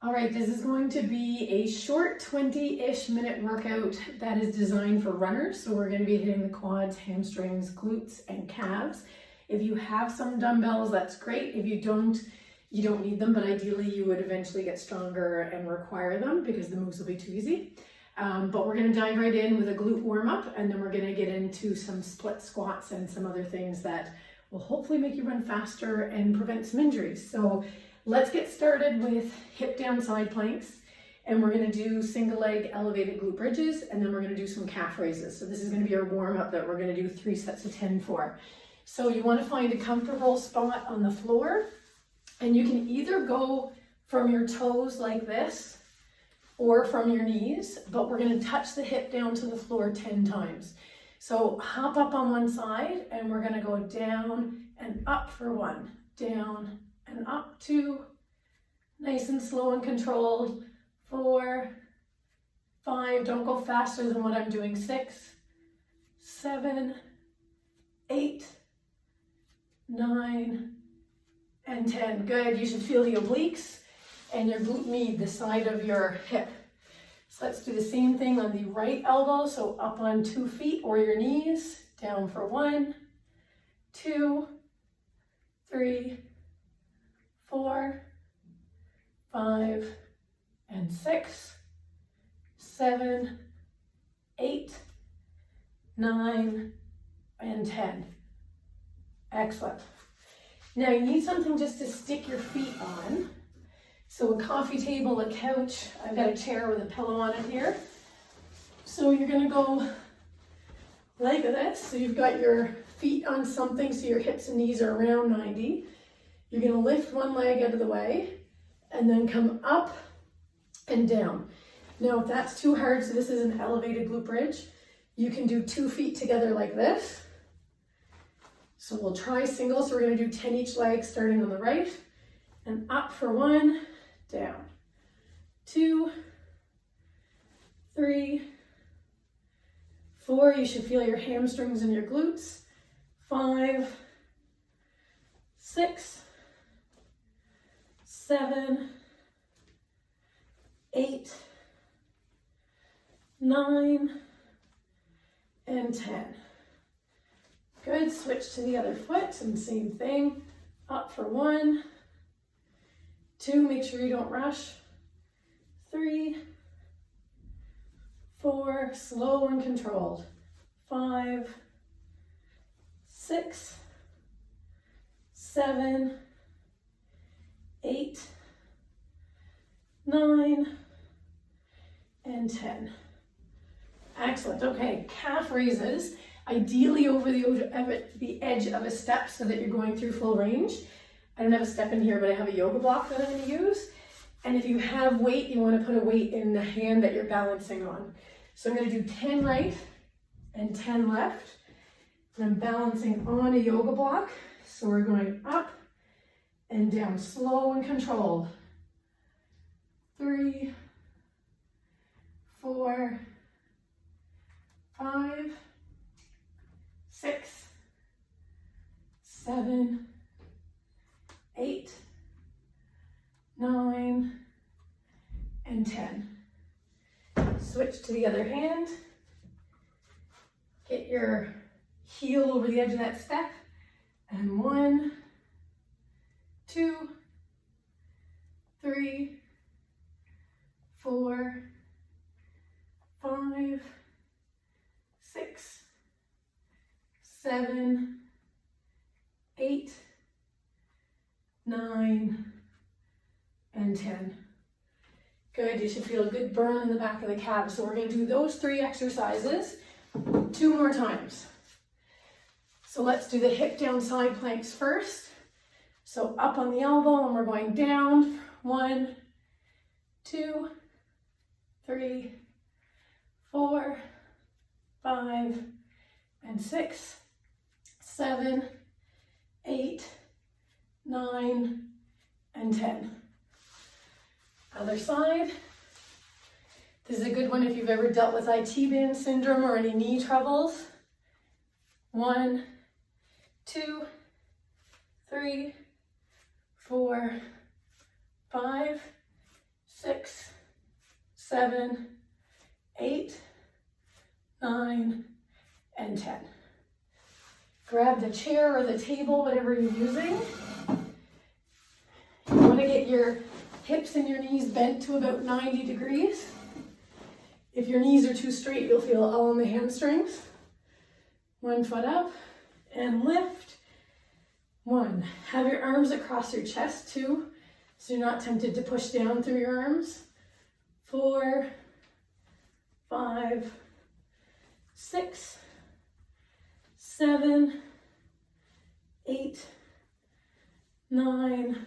All right, this is going to be a short 20-ish minute workout that is designed for runners. So we're going to be hitting the quads, hamstrings, glutes, and calves. If you have some dumbbells, that's great. If you don't need them, but ideally you would eventually get stronger and require them because the moves will be too easy. But we're going to dive right in with a glute warm-up, and then we're going to get into some split squats and some other things that will hopefully make you run faster and prevent some injuries. So let's get started with hip down side planks, and we're going to do single leg elevated glute bridges, and then we're going to do some calf raises. So this is going to be our warm-up that we're going to do 3 sets of 10 for. So you want to find a comfortable spot on the floor, and you can either go from your toes like this or from your knees, but we're going to touch the hip down to the floor 10 times. So hop up on one side, and we're going to go down and up for 1, down and up 2, nice and slow and controlled, 4, 5, don't go faster than what I'm doing, 6, 7, 8, 9, and 10. Good, you should feel the obliques and your glute med, the side of your hip. So let's do the same thing on the right elbow, so up on 2 feet or your knees, down for 1, 2, 3, 4, 5, and 6, 7, 8, 9, and 10. Excellent. Now you need something just to stick your feet on. So a coffee table, a couch, I've got a chair with a pillow on it here. So you're gonna go like this. So you've got your feet on something, so your hips and knees are around 90. You're gonna lift one leg out of the way and then come up and down. Now if that's too hard, so this is an elevated glute bridge, you can do 2 feet together like this. So we'll try single, so we're gonna do 10 each leg starting on the right, and up for 1, down, 2, 3, 4, you should feel your hamstrings and your glutes, 5, 6, 7, 8, 9, and 10. Good, switch to the other foot and same thing, up for 1, 2, make sure you don't rush, 3, 4, slow and controlled, 5, 6, 7, 8, 9, and 10. Excellent. Okay, calf raises, ideally over the edge of a step so that you're going through full range. I don't have a step in here, but I have a yoga block that I'm going to use. And if you have weight, you want to put a weight in the hand that you're balancing on. So I'm going to do 10 right and 10 left. And I'm balancing on a yoga block. So we're going up and down, slow and controlled. 3, 4, 5, 6, 7, 8, 9, and 10. Switch to the other hand. Get your heel over the edge of that step. And 1, 2, 3, 4, 5, 6, 7, 8, 9, and 10. Good, you should feel a good burn in the back of the calves. So we're going to do those 3 exercises 2 more times. So let's do the hip down side planks first. So up on the elbow, and we're going down, 1, 2, 3, 4, 5, and 6, 7, 8, 9, and 10. Other side. This is a good one if you've ever dealt with IT band syndrome or any knee troubles. 1, 2, 3, 4, 5, 7, 8, 9, and 10. Grab the chair or the table, whatever you're using. You want to get your hips and your knees bent to about 90 degrees. If your knees are too straight, you'll feel it all in the hamstrings. 1 foot up and lift. 1. Have your arms across your chest, 2, so you're not tempted to push down through your arms. 4, 5, 6, 7, 8, 9,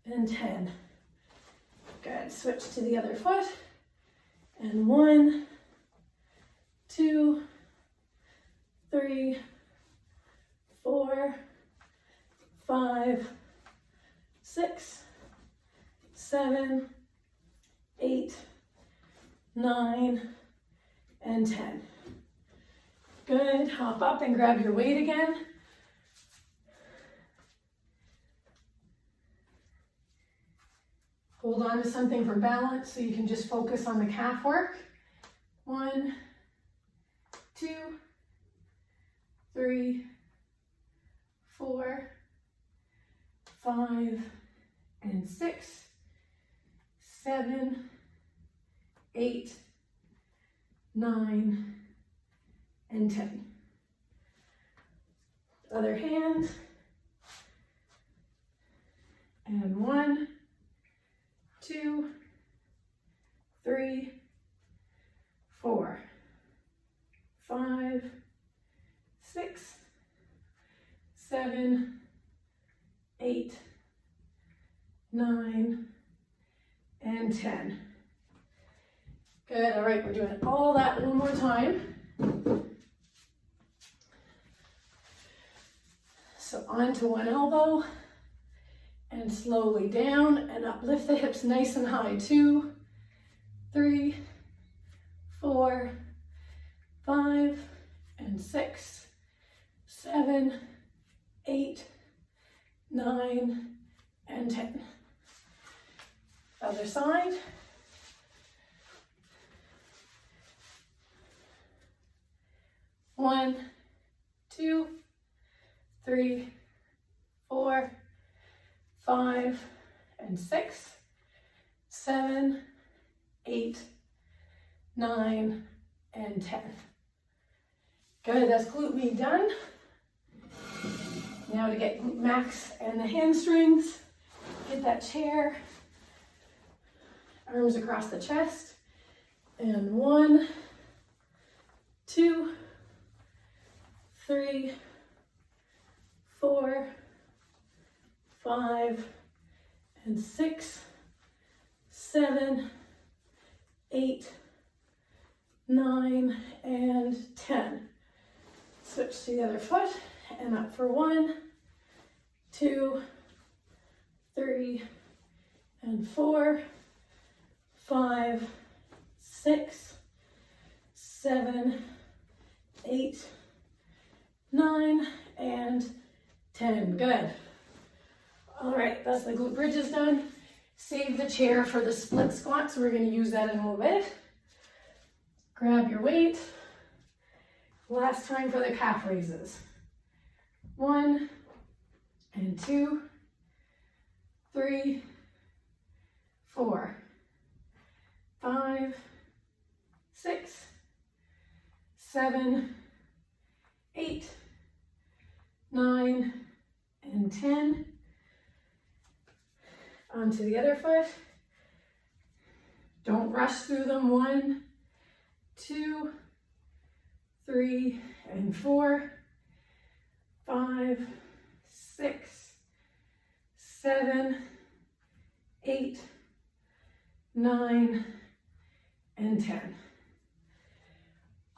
and 10. Good. Switch to the other foot. And 1, 2, 3, 4, 5, 6, 7, 8, 9, and 10. Good. Hop up and grab your weight again. Hold on to something for balance so you can just focus on the calf work. 1, 2, 3, 4, 5, and 6, 7, 8, 9, and 10. Other hand. And 1, 2, 3, 4, 5, 6, 7, 8, 9, and 10. Good. All right, we're doing all that one more time. So onto one elbow and slowly down and up. Lift the hips nice and high. 2, 3, 4, 5, and 6, 7, 8, 9, and 10. Other side. One, 2, 3, 4, 5, and 6, 7, 8, 9, and 10. Good, that's glute med done. Now to get glute max and the hamstrings, get that chair, arms across the chest, and 1, 2, 3, 4, 5, and 6, 7, 8, 9, and 10. Switch to the other foot and up for 1, 2, 3, and 4, 5, 6, 7, 8, 9, and 10. Good. All right, that's the glute bridges done. Save the chair for the split squat, so we're going to use that in a little bit. Grab your weight. Last time for the calf raises. 1, and 2, 3, 4, 5, 6, 7, 8, 9, and 10. Onto the other foot. Don't rush through them. 1, 2, 3, and 4, 5, 6, 7, 8, 9, and 10.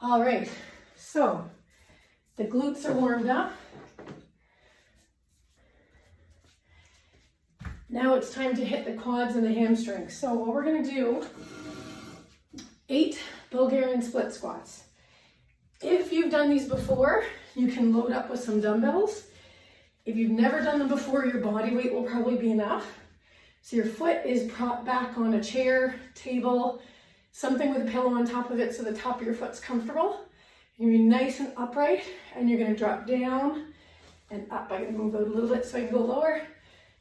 All right, so the glutes are warmed up. Now it's time to hit the quads and the hamstrings. So what we're going to do, 8 Bulgarian split squats. If you've done these before, you can load up with some dumbbells. If you've never done them before, your body weight will probably be enough. So your foot is propped back on a chair, table, something with a pillow on top of it so the top of your foot's comfortable. You're gonna be nice and upright, and you're gonna drop down and up. I'm gonna move out a little bit so I can go lower.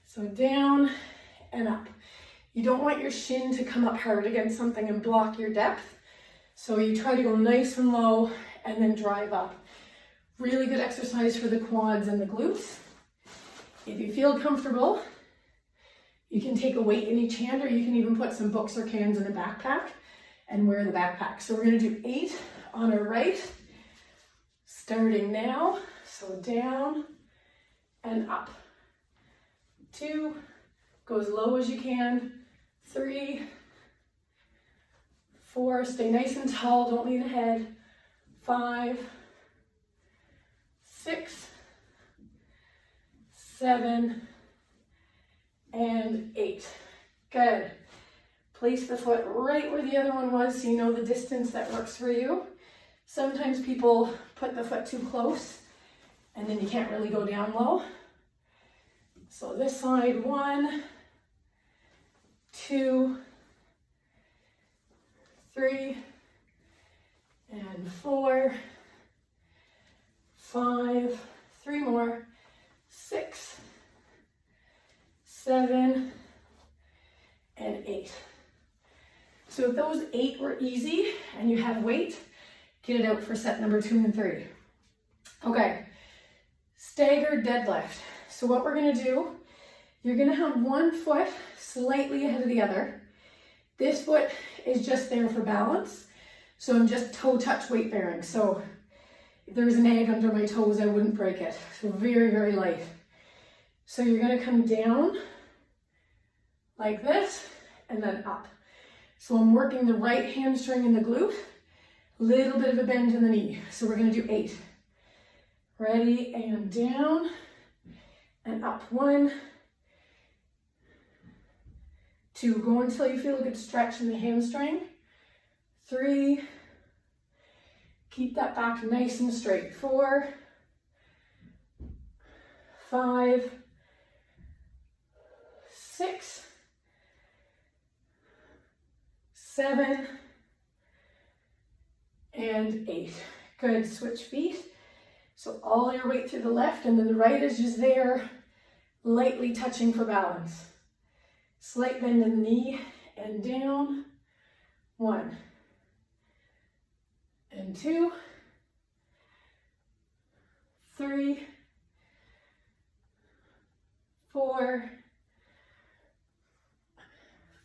So down and up. You don't want your shin to come up hard against something and block your depth. So you try to go nice and low and then drive up. Really good exercise for the quads and the glutes. If you feel comfortable, you can take a weight in each hand, or you can even put some books or cans in a backpack and wear the backpack. So we're gonna do 8 on our right, starting now. So down and up. 2, go as low as you can. 3, 4, stay nice and tall, don't lean ahead. 5, 6, 7, and 8. Good. Place the foot right where the other one was so you know the distance that works for you. Sometimes people put the foot too close and then you can't really go down low. So this side, 1, 2, 3, and 4, 5, 3 more, 6, 7, and 8. So if those 8 were easy and you had weight, get it out for set number 2 and 3. Okay, staggered deadlift. So what we're gonna do, you're gonna have one foot slightly ahead of the other. This foot is just there for balance. So I'm just toe touch weight bearing. So if there was an egg under my toes, I wouldn't break it. So very, very light. So you're gonna come down like this and then up. So I'm working the right hamstring and the glute, a little bit of a bend in the knee. So we're gonna do 8. Ready, and down and up. 1, 2, go until you feel a good stretch in the hamstring. 3, keep that back nice and straight. 4, 5, 6, 7, and 8. Good, switch feet. So all your weight through the left, and then the right is just there, lightly touching for balance. Slight bend in the knee and down. 1, and 2, 3, 4,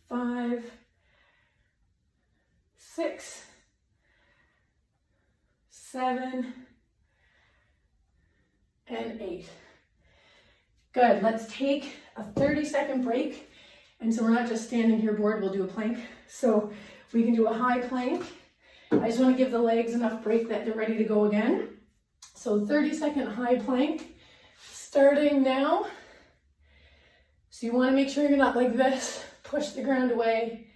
5, 6, 7, and 8. Good, let's take a 30-second break. And so we're not just standing here bored, we'll do a plank. So we can do a high plank. I just want to give the legs enough break that they're ready to go again. So 30-second high plank, starting now. So you want to make sure you're not like this, push the ground away,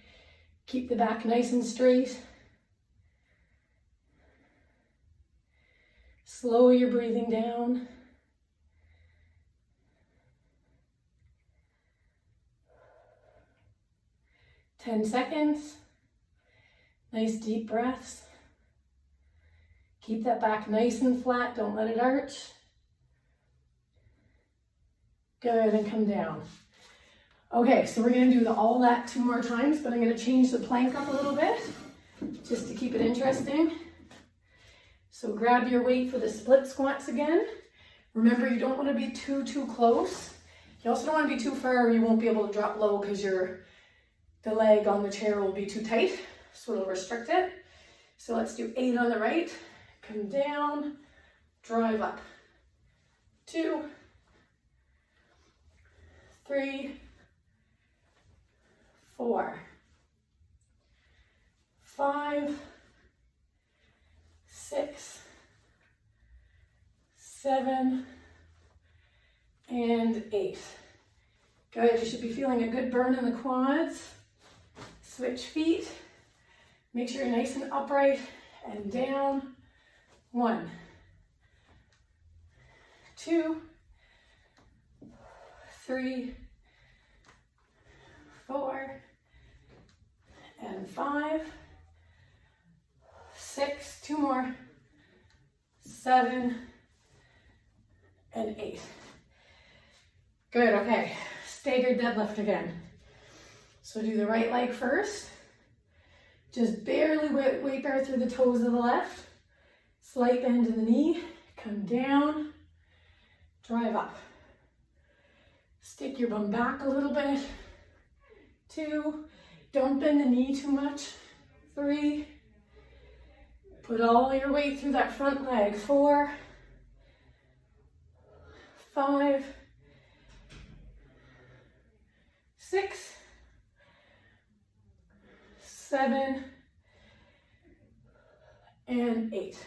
keep the back nice and straight. Slow your breathing down. Ten seconds. Nice deep breaths. Keep that back nice and flat, don't let it arch. Good, and come down. Okay, so we're gonna do all that 2 more times, but I'm gonna change the plank up a little bit, just to keep it interesting. So grab your weight for the split squats again. Remember, you don't wanna be too close. You also don't wanna be too far or you won't be able to drop low because the leg on the chair will be too tight, so it'll restrict it. So let's do 8 on the right, come down, drive up. 2, 3, 4, 5, 6, 7, and 8. Good, you should be feeling a good burn in the quads. Switch feet. Make sure you're nice and upright and down. 1, 2, 3, 4, and 5, 2 more, 7 and 8. Good, okay. Staggered deadlift again. So do the right leg first. Just barely weight bear through the toes of the left. Slight bend in the knee, come down, drive up. Stick your bum back a little bit. 2, don't bend the knee too much. 3, put all your weight through that front leg. 4, 5, 6, 7, and 8.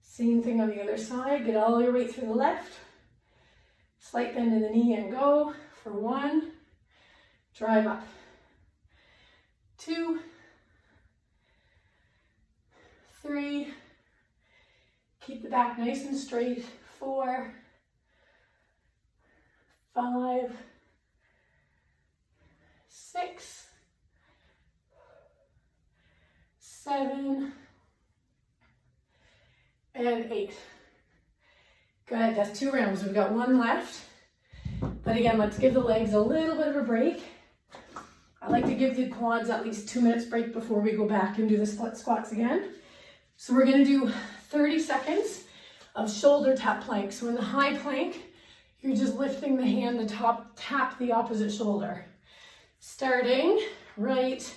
Same thing on the other side. Get all your weight through the left. Slight bend in the knee and go for 1. Drive up. 2, 3. Keep the back nice and straight. 4, 5, 6, 7, and 8. Good, that's 2 rounds. We've got 1 left. But again, let's give the legs a little bit of a break. I like to give the quads at least 2 minutes break before we go back and do the split squats again. So we're gonna do 30 seconds of shoulder tap plank. So in the high plank, you're just lifting the hand to tap the opposite shoulder. Starting right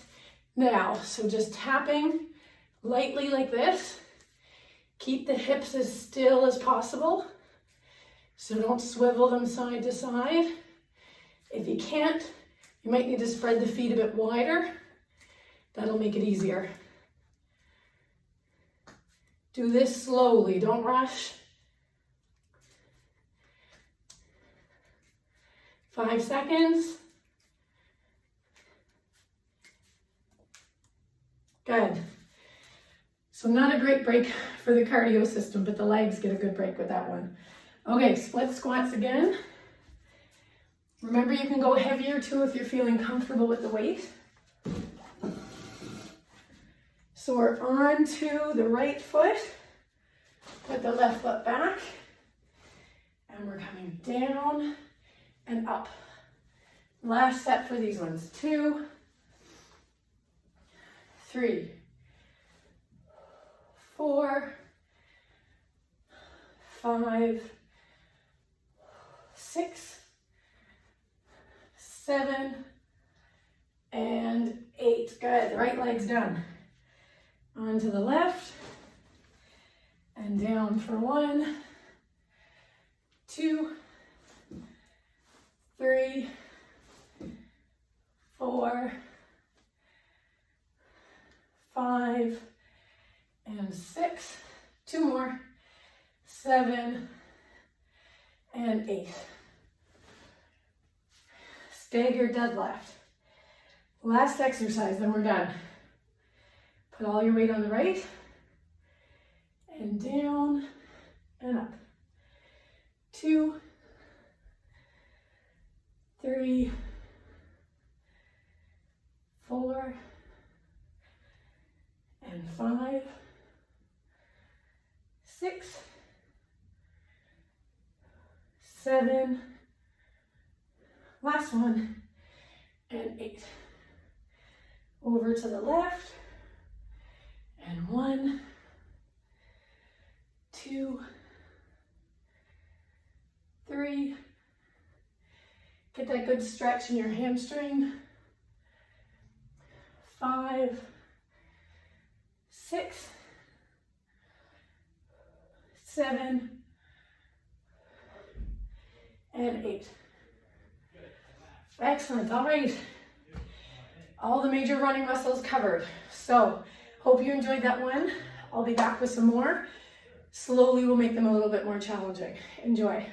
now. So just tapping lightly like this. Keep the hips as still as possible. So don't swivel them side to side. If you can't, you might need to spread the feet a bit wider. That'll make it easier. Do this slowly, don't rush. 5 seconds. Good. So not a great break for the cardio system, but the legs get a good break with that one. Okay, split squats again. Remember, you can go heavier too if you're feeling comfortable with the weight. So we're on to the right foot. Put the left foot back. And we're coming down and up. Last set for these ones. 2, 3, 4, 5, 6, 7, and 8. Good, the right leg's done. On to the left, and down for 1, 2, 3, 4, 5, and 6. 2 more. 7, and 8. Stagger deadlift. Last exercise, then we're done. Put all your weight on the right, and down, and up. 2, 3, 4, and 5, 6, 7, last one, and 8. Over to the left, and 1, 2, 3. Get that good stretch in your hamstring. 5, 6, 7, and 8. Excellent, all right. All the major running muscles covered. So, hope you enjoyed that one. I'll be back with some more. Slowly we'll make them a little bit more challenging. Enjoy.